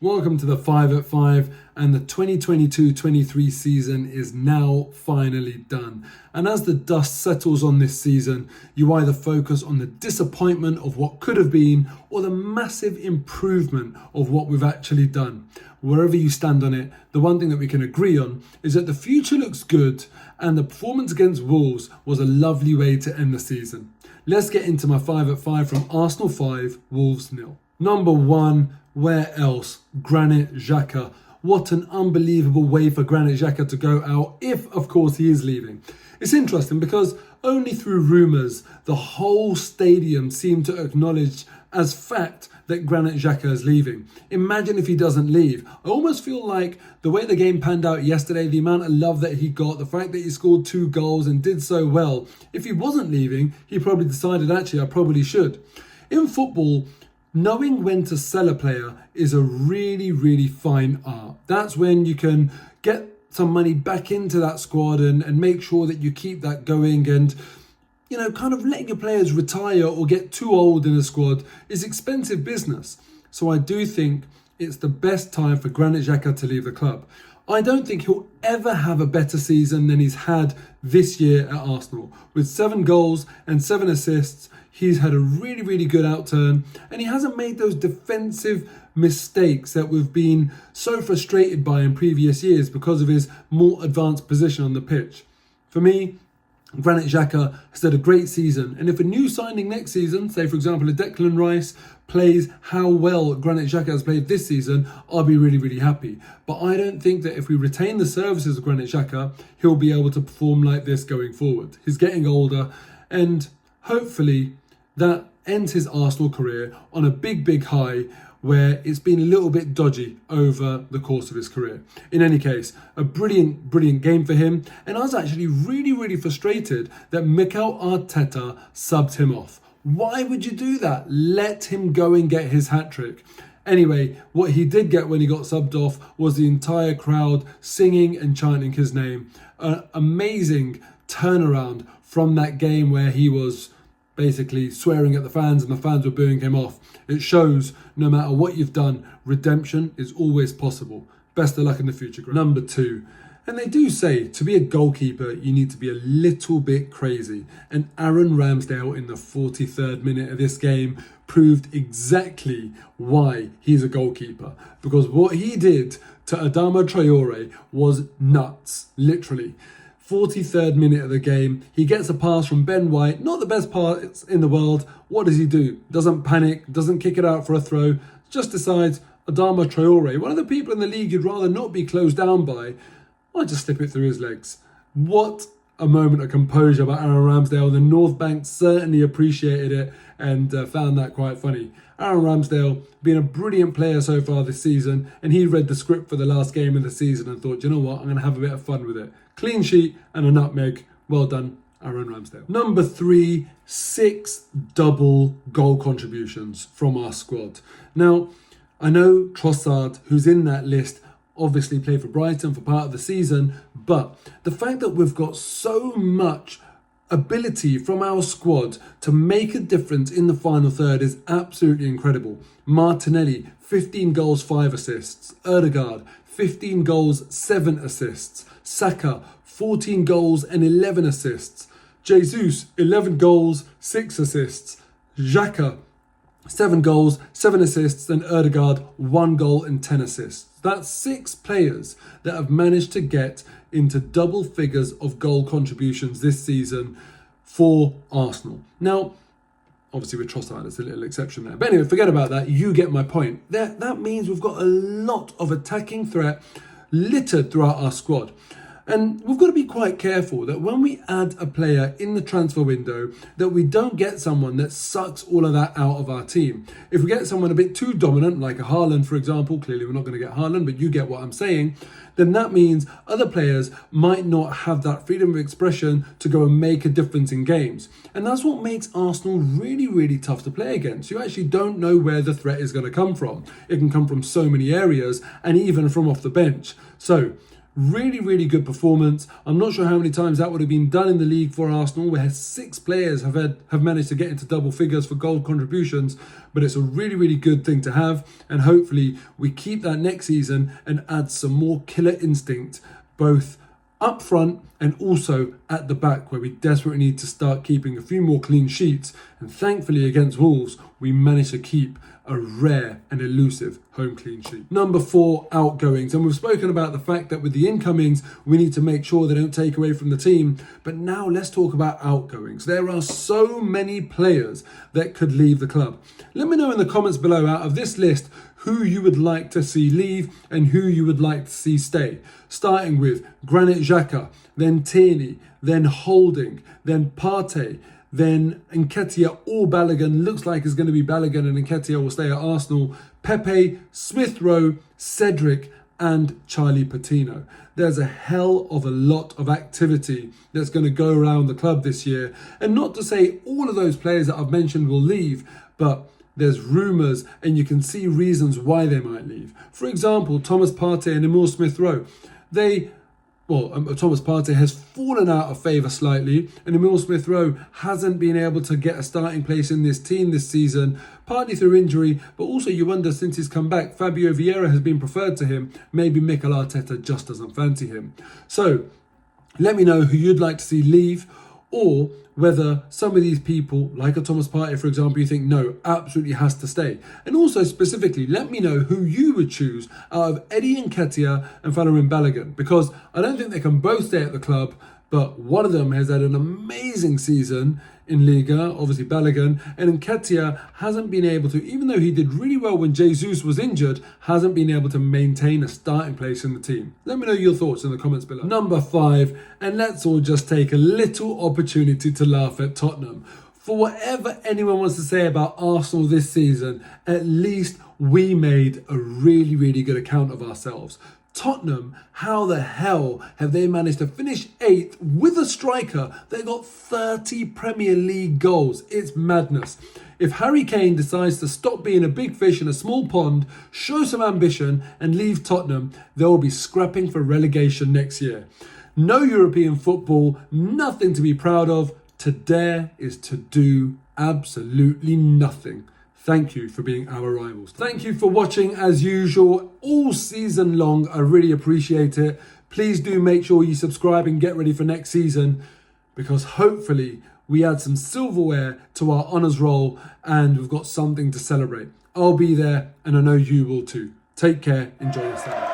Welcome to the 5 at 5, and the 2022-23 season is now finally done. And as the dust settles on this season, you either focus on the disappointment of what could have been or the massive improvement of what we've actually done. Wherever you stand on it, the one thing that we can agree on is that the future looks good and the performance against Wolves was a lovely way to end the season. Let's get into my 5 at 5 from Arsenal 5, Wolves 0. Number 1, where else? Granit Xhaka. What an unbelievable way for Granit Xhaka to go out, if of course he is leaving. It's interesting because only through rumours, the whole stadium seemed to acknowledge as fact that Granit Xhaka is leaving. Imagine if he doesn't leave. I almost feel like the way the game panned out yesterday, the amount of love that he got, the fact that he scored 2 goals and did so well, if he wasn't leaving, he probably decided, actually, I probably should. In football, knowing when to sell a player is a really, really fine art. That's when you can get some money back into that squad and make sure that you keep that going. And, you know, kind of letting your players retire or get too old in a squad is expensive business. So I do think it's the best time for Granit Xhaka to leave the club. I don't think he'll ever have a better season than he's had this year at Arsenal. With 7 goals and 7 assists, he's had a really, really good outturn, and he hasn't made those defensive mistakes that we've been so frustrated by in previous years because of his more advanced position on the pitch. For me, Granit Xhaka has had a great season, and if a new signing next season, say for example a Declan Rice, plays how well Granit Xhaka has played this season, I'll be really, really happy. But I don't think that if we retain the services of Granit Xhaka, he'll be able to perform like this going forward. He's getting older, and hopefully that ends his Arsenal career on a big, big high where it's been a little bit dodgy over the course of his career. In any case, a brilliant, brilliant game for him. And I was actually really, really frustrated that Mikel Arteta subbed him off. Why would you do that? Let him go and get his hat-trick. Anyway, what he did get when he got subbed off was the entire crowd singing and chanting his name. An amazing turnaround from that game where he was basically swearing at the fans and the fans were booing him off. It shows no matter what you've done, redemption is always possible. Best of luck in the future. Number 2. And they do say to be a goalkeeper, you need to be a little bit crazy. And Aaron Ramsdale in the 43rd minute of this game proved exactly why he's a goalkeeper. Because what he did to Adama Traore was nuts, literally. 43rd minute of the game, he gets a pass from Ben White, not the best pass in the world. What does he do? Doesn't panic, doesn't kick it out for a throw, just decides Adama Traore, one of the people in the league you'd rather not be closed down by, I'll just slip it through his legs. What a moment of composure by Aaron Ramsdale. The North Bank certainly appreciated it and found that quite funny. Aaron Ramsdale being a brilliant player so far this season, and he read the script for the last game of the season and thought, you know what, I'm going to have a bit of fun with it. Clean sheet and a nutmeg. Well done, Aaron Ramsdale. Number 3, 6 double goal contributions from our squad. Now, I know Trossard, who's in that list, obviously played for Brighton for part of the season, but the fact that we've got so much ability from our squad to make a difference in the final third is absolutely incredible. Martinelli, 15 goals, 5 assists. Ødegaard, 15 goals, 7 assists. Saka, 14 goals and 11 assists. Jesus, 11 goals, 6 assists. Xhaka, 7 goals, 7 assists, and Ødegaard, 1 goal and 10 assists. That's 6 players that have managed to get into double figures of goal contributions this season for Arsenal. Now, obviously with Trossard, it's a little exception there. But anyway, forget about that. You get my point. That means we've got a lot of attacking threat littered throughout our squad. And we've got to be quite careful that when we add a player in the transfer window, that we don't get someone that sucks all of that out of our team. If we get someone a bit too dominant, like a Haaland, for example, clearly we're not going to get Haaland, but you get what I'm saying, then that means other players might not have that freedom of expression to go and make a difference in games. And that's what makes Arsenal really, really tough to play against. You actually don't know where the threat is going to come from. It can come from so many areas and even from off the bench. So Really, really good performance. I'm not sure how many times that would have been done in the league for Arsenal, where 6 players have managed to get into double figures for goal contributions, but it's a really, really good thing to have, and hopefully we keep that next season and add some more killer instinct, both up front and also at the back, where we desperately need to start keeping a few more clean sheets. And thankfully against Wolves, we managed to keep a rare and elusive home clean sheet. Number 4, outgoings. And we've spoken about the fact that with the incomings, we need to make sure they don't take away from the team. But now let's talk about outgoings. There are so many players that could leave the club. Let me know in the comments below, out of this list, who you would like to see leave and who you would like to see stay. Starting with Granit Xhaka, then Tierney, then Holding, then Partey, then Nketiah or Balogun. Looks like it's going to be Balogun and Nketiah will stay at Arsenal. Pepe, Smith Rowe, Cedric and Charlie Patino. There's a hell of a lot of activity that's going to go around the club this year. And not to say all of those players that I've mentioned will leave, but there's rumours and you can see reasons why they might leave. For example, Thomas Partey and Emile Smith Rowe. Thomas Partey has fallen out of favour slightly, and Emile Smith Rowe hasn't been able to get a starting place in this team this season, partly through injury, but also you wonder, since he's come back, Fabio Vieira has been preferred to him. Maybe Mikel Arteta just doesn't fancy him. So let me know who you'd like to see leave, or whether some of these people, like a Thomas Partey, for example, you think, no, absolutely has to stay. And also specifically, let me know who you would choose out of Eddie Nketiah and Folarin Balogun, because I don't think they can both stay at the club, but one of them has had an amazing season in Liga, obviously Balogun, and Nketiah hasn't been able to, even though he did really well when Jesus was injured, hasn't been able to maintain a starting place in the team. Let me know your thoughts in the comments below. Number 5, and let's all just take a little opportunity to laugh at Tottenham. For whatever anyone wants to say about Arsenal this season, at least we made a really, really good account of ourselves. Tottenham, how the hell have they managed to finish 8th with a striker that got 30 Premier League goals? It's madness. If Harry Kane decides to stop being a big fish in a small pond, show some ambition and leave Tottenham, they'll be scrapping for relegation next year. No European football, nothing to be proud of. To dare is to do absolutely nothing. Thank you for being our rivals. Thank you for watching as usual all season long. I really appreciate it. Please do make sure you subscribe and get ready for next season, because hopefully we add some silverware to our honours roll and we've got something to celebrate. I'll be there and I know you will too. Take care. Enjoy yourself.